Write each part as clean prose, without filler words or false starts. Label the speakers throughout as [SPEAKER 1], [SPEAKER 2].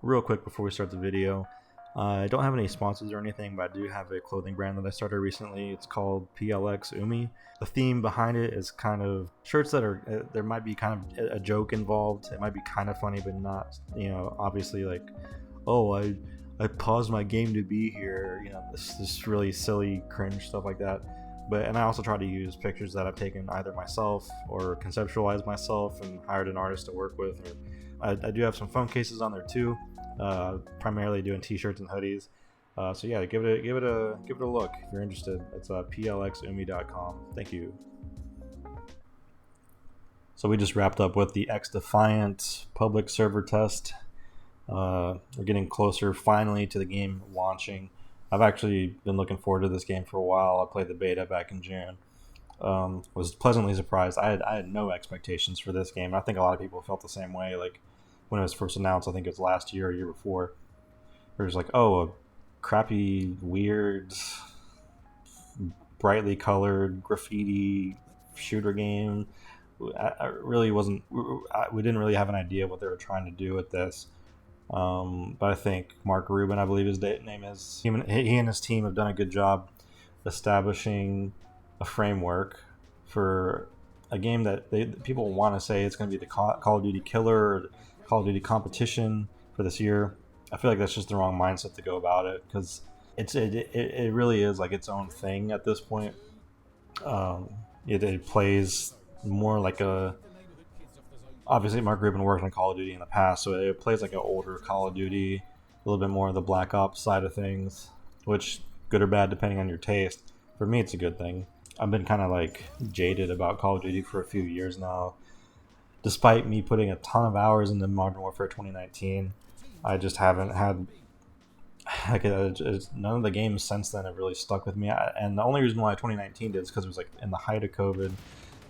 [SPEAKER 1] Real quick before we start the video, I don't have any sponsors or anything, but I do have a clothing brand that I started recently. It's called XDefiant. The theme behind it is kind of shirts that are, there might be kind of a joke involved. It might be kind of funny, but not, obviously like, oh, I paused my game to be here, this really silly, cringe stuff like that. And I also try to use pictures that I've taken either myself or conceptualized myself and hired an artist to work with. Or I do have some phone cases on there too, primarily doing t-shirts and hoodies. So yeah, give it a look if you're interested. It's plxumi.com. Thank you. So we just wrapped up with the XDefiant public server test. We're getting closer finally to the game launching. I've actually been looking forward to this game for a while. I played the beta back in June. Was pleasantly surprised. I had no expectations for this game. I think a lot of people felt the same way. Like when it was first announced, I think it was last year or year before. It was like, oh, a crappy, weird, brightly colored graffiti shooter game. I really wasn't. We didn't really have an idea what they were trying to do with this. But I think Mark Rubin, I believe his name is, he and his team have done a good job establishing a framework for a game that people want to say it's going to be the Call of Duty killer or Call of Duty competition for this year. I feel like that's just the wrong mindset to go about it, because it really is like its own thing at this point. It plays more like a, obviously Mark Rubin worked on Call of Duty in the past, so it plays like an older Call of Duty, a little bit more of the Black Ops side of things, which, good or bad depending on your taste. For me, it's a good thing. I've been kind of like jaded about Call of Duty for a few years now. Despite me putting a ton of hours into Modern Warfare 2019, I just haven't had like none of the games since then have really stuck with me. And the only reason why 2019 did is because it was like in the height of COVID.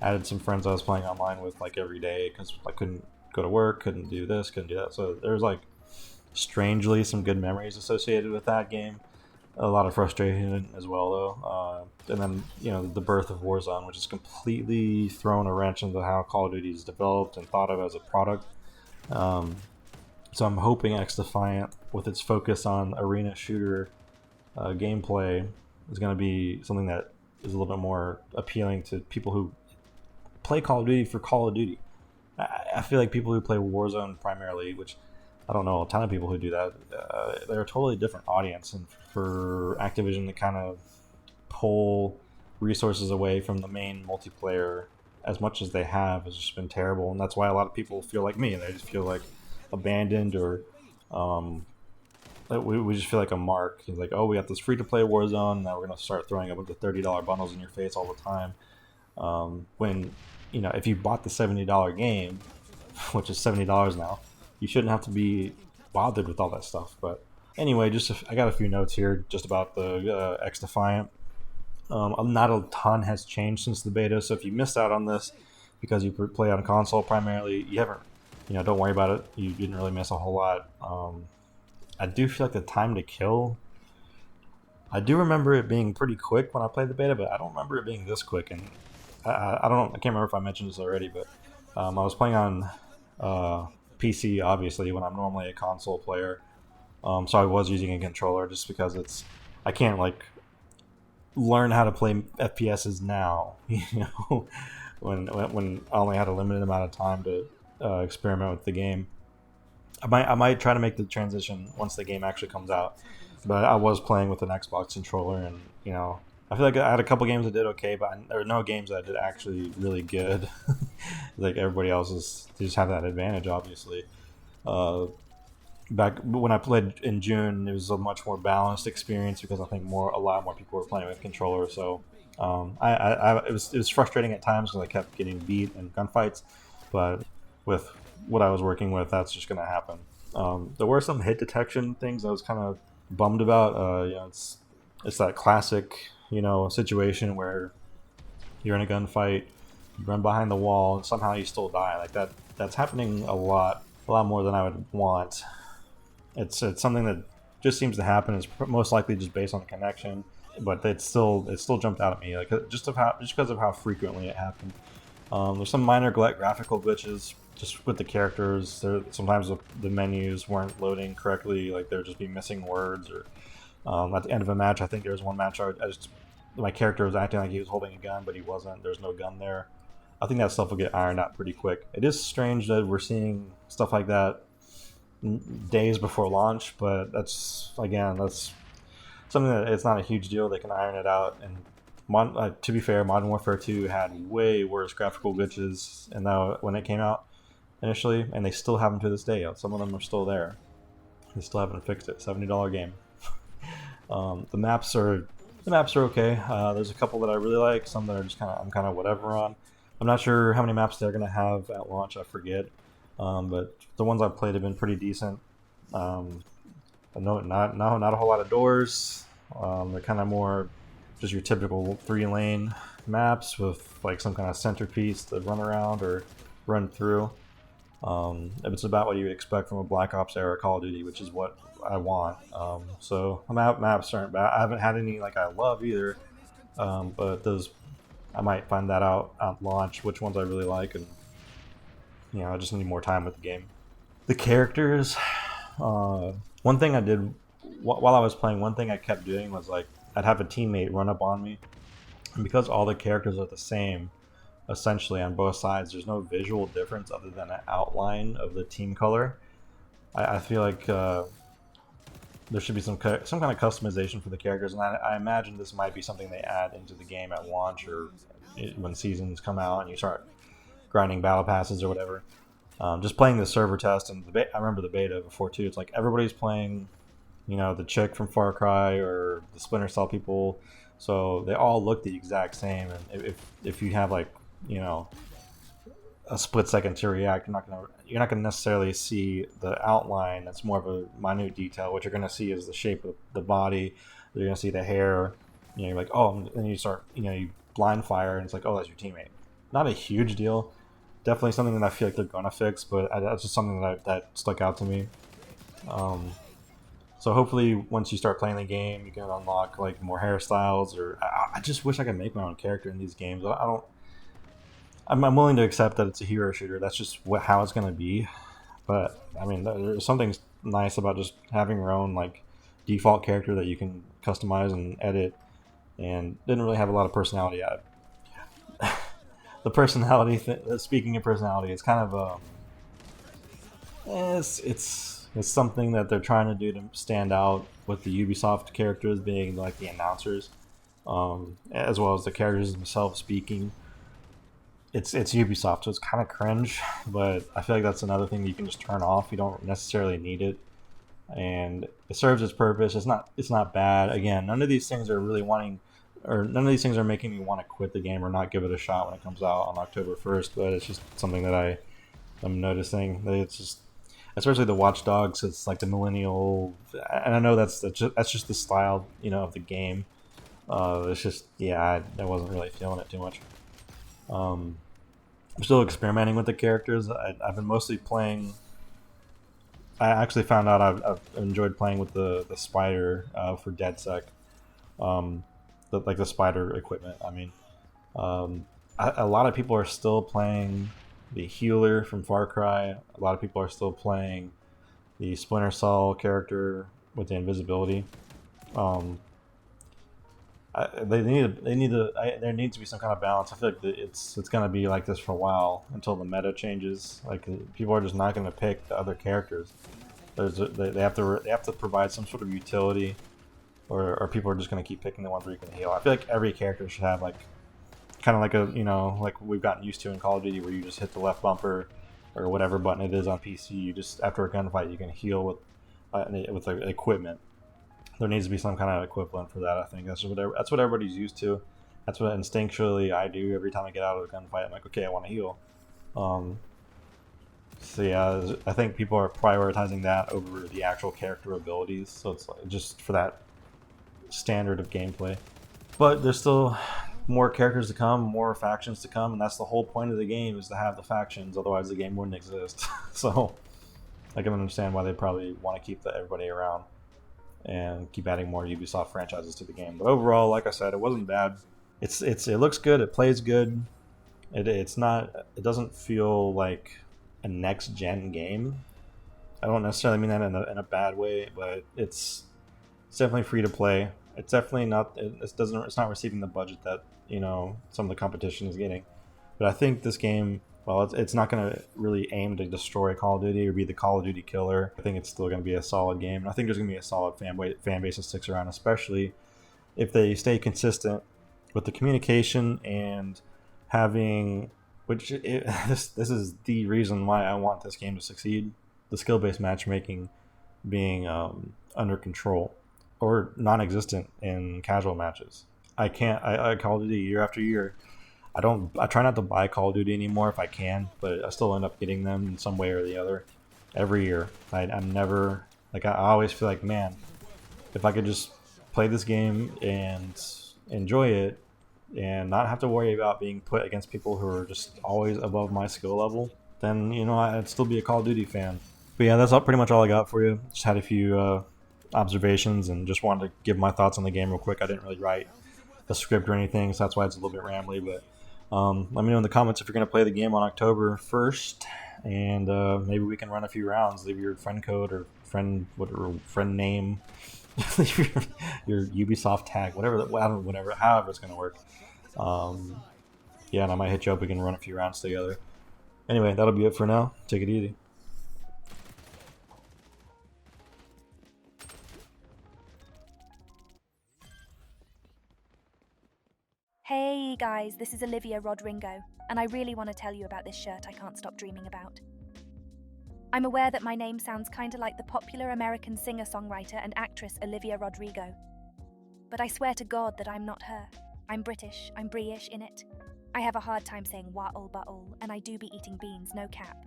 [SPEAKER 1] I had some friends I was playing online with like every day because I couldn't go to work, couldn't do this, couldn't do that. So there's like strangely some good memories associated with that game. A lot of frustration as well though. And then the birth of Warzone, which has completely thrown a wrench into how Call of Duty is developed and thought of as a product. So I'm hoping XDefiant, with its focus on arena shooter gameplay, is going to be something that is a little bit more appealing to people who play Call of Duty for Call of Duty. I feel like people who play Warzone primarily, which I don't know a ton of people who do that, they're a totally different audience. And for Activision to kind of pull resources away from the main multiplayer as much as they have has just been terrible. And that's why a lot of people feel like me. They just feel like abandoned, or we just feel like a mark. It's like, oh, we got this free-to-play Warzone, now we're going to start throwing a bunch of $30 bundles in your face all the time. When if you bought the $70 game, which is $70 now, you shouldn't have to be bothered with all that stuff. But anyway, I got a few notes here just about the XDefiant. Not a ton has changed since the beta, so if you missed out on this because you play on console primarily, you haven't, don't worry about it. You didn't really miss a whole lot. I do feel like the time to kill, I do remember it being pretty quick when I played the beta, but I don't remember it being this quick. And I can't remember if I mentioned this already, but I was playing on PC, obviously, when I'm normally a console player. So I was using a controller just because I can't like learn how to play FPSs now, when I only had a limited amount of time to experiment with the game. I might try to make the transition once the game actually comes out, but I was playing with an Xbox controller, and I feel like I had a couple games that did okay, but there were no games that did actually really good. Like everybody else they just have that advantage, obviously. Back when I played in June, it was a much more balanced experience because I think a lot more people were playing with controllers. So it was frustrating at times because I kept getting beat in gunfights, but with what I was working with, that's just going to happen. There were some hit detection things I was kind of bummed about. It's that classic situation where you're in a gunfight, you run behind the wall, and somehow you still die. Like that's happening a lot more than I would want. It's something that just seems to happen. It's most likely just based on the connection, but it still jumped out at me, like just because of how frequently it happened. There's some minor graphical glitches. just with the characters, sometimes the menus weren't loading correctly. Like there'd just be missing words, or at the end of a match, I think there was one match my character was acting like he was holding a gun, but he wasn't. There's no gun there. I think that stuff will get ironed out pretty quick. It is strange that we're seeing stuff like that days before launch, but that's something that it's not a huge deal. They can iron it out. And to be fair, Modern Warfare 2 had way worse graphical glitches, and when it came out initially, and they still have them to this day. Some of them are still there. They still haven't fixed it. $70 game. The maps are okay. There's a couple that I really like. Some that are just I'm kind of whatever on. I'm not sure how many maps they're gonna have at launch. I forget. But the ones I've played have been pretty decent. No, not a whole lot of doors. They're kind of more just your typical 3-lane maps with like some kind of centerpiece to run around or run through. It's about what you would expect from a Black Ops era Call of Duty, which is what I want. So the maps aren't bad. I haven't had any like I love either, but those I might find that out at launch which ones I really like, and I just need more time with the game. The characters. One thing I did while I was playing, one thing I kept doing was like I'd have a teammate run up on me, and because all the characters are the same essentially on both sides, there's no visual difference other than an outline of the team color. I feel like there should be some kind of customization for the characters, and I imagine this might be something they add into the game at launch or when seasons come out and you start grinding battle passes or whatever. Just playing the server test, and I remember the beta before too. It's like everybody's playing, the chick from Far Cry or the Splinter Cell people, so they all look the exact same. And if you have like a split second to react, you're not gonna necessarily see the outline. That's more of a minute detail. What you're gonna see is the shape of the body. You're gonna see the hair. You're like, oh, and you start, you blind fire, and it's like, oh, that's your teammate. Not a huge deal. Definitely something that I feel like they're gonna fix, but that's just something that stuck out to me. So hopefully, once you start playing the game, you can unlock like more hairstyles. Or I just wish I could make my own character in these games. I'm willing to accept that it's a hero shooter. That's just how it's gonna be. But I mean, there's something nice about just having your own like default character that you can customize and edit. And didn't really have a lot of personality. The personality. Speaking of personality, it's kind of it's something that they're trying to do to stand out with the Ubisoft characters being like the announcers, as well as the characters themselves speaking. It's Ubisoft, so it's kind of cringe, but I feel like that's another thing that you can just turn off. You don't necessarily need it, and it serves its purpose. It's not bad. Again, none of these things are making me want to quit the game or not give it a shot when it comes out on October 1st. But it's just something that I'm noticing. It's just, especially the Watch Dogs. It's like the millennial, and I know that's just the style, of the game. It's just, I wasn't really feeling it too much. I'm still experimenting with the characters. I've been mostly playing. I actually found out I've enjoyed playing with the spider for DedSec, the spider equipment. I mean, a lot of people are still playing the healer from Far Cry. A lot of people are still playing the Splinter Cell character with the invisibility. There needs to be some kind of balance. I feel like it's going to be like this for a while until the meta changes. Like people are just not going to pick the other characters. They have to provide some sort of utility, or people are just going to keep picking the ones where you can heal. I feel like every character should have like kind of like like we've gotten used to in Call of Duty, where you just hit the left bumper or whatever button it is on PC. You just, after a gunfight, you can heal with equipment. There needs to be some kind of equivalent for that. I think that's what everybody's used to. That's what instinctually I do every time I get out of a gunfight. I'm like, okay, I want to heal. So yeah, I think people are prioritizing that over the actual character abilities. So it's like just for that standard of gameplay. But there's still more characters to come, more factions to come, and that's the whole point of the game, is to have the factions. Otherwise, the game wouldn't exist. So I can understand why they probably want to keep everybody around and keep adding more Ubisoft franchises to the game. But overall, like I said, it wasn't bad. It looks good. It plays good. It doesn't feel like a next-gen game. I don't necessarily mean that in a bad way, but it's definitely free to play. It's definitely not. It's not receiving the budget that some of the competition is getting. But I think this game, well, it's not going to really aim to destroy Call of Duty or be the Call of Duty killer. I think it's still going to be a solid game. And I think there's going to be a solid fan base that sticks around, especially if they stay consistent with the communication and having, this is the reason why I want this game to succeed. The skill based matchmaking being under control or non-existent in casual matches. I Call of Duty year after year. I try not to buy Call of Duty anymore if I can, but I still end up getting them in some way or the other every year. I'm never like I always feel like, man, if I could just play this game and enjoy it and not have to worry about being put against people who are just always above my skill level, then I'd still be a Call of Duty fan. But yeah, that's pretty much all I got for you. Just had a few observations and just wanted to give my thoughts on the game real quick. I didn't really write a script or anything, so that's why it's a little bit rambly. But let me know in the comments if you're going to play the game on October 1st, and maybe we can run a few rounds. Leave your friend code or friend name, your Ubisoft tag, whatever, however it's going to work. Yeah, and I might hit you up. We can run a few rounds together. Anyway, that'll be it for now. Take it easy.
[SPEAKER 2] Hey guys, this is Olivia Rodrigo, and I really want to tell you about this shirt I can't stop dreaming about. I'm aware that my name sounds kinda like the popular American singer-songwriter and actress Olivia Rodrigo. But I swear to God that I'm not her. I'm British, I'm British in it. I have a hard time saying wa'ul ba'ul, and I do be eating beans, no cap.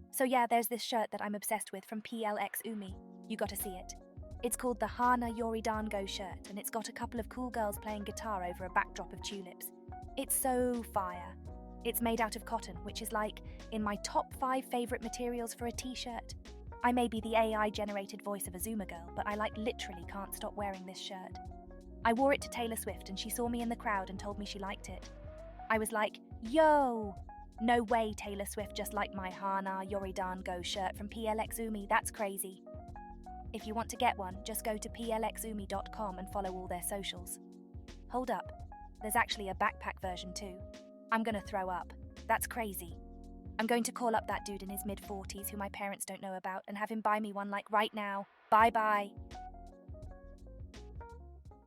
[SPEAKER 2] So yeah, there's this shirt that I'm obsessed with from MWIII. You gotta see it. It's called the Hana Yoridango shirt, and it's got a couple of cool girls playing guitar over a backdrop of tulips. It's so fire. It's made out of cotton, which is like in my top 5 favourite materials for a t-shirt. I may be the AI-generated voice of a Zoomer girl, but I literally can't stop wearing this shirt. I wore it to Taylor Swift and she saw me in the crowd and told me she liked it. I was like, yo! No way Taylor Swift just liked my Hana Yoridango shirt from MWIII, that's crazy. If you want to get one, just go to plxumi.com and follow all their socials. Hold up, there's actually a backpack version too. I'm gonna throw up. That's crazy. I'm going to call up that dude in his mid-40s who my parents don't know about and have him buy me one right now. Bye bye.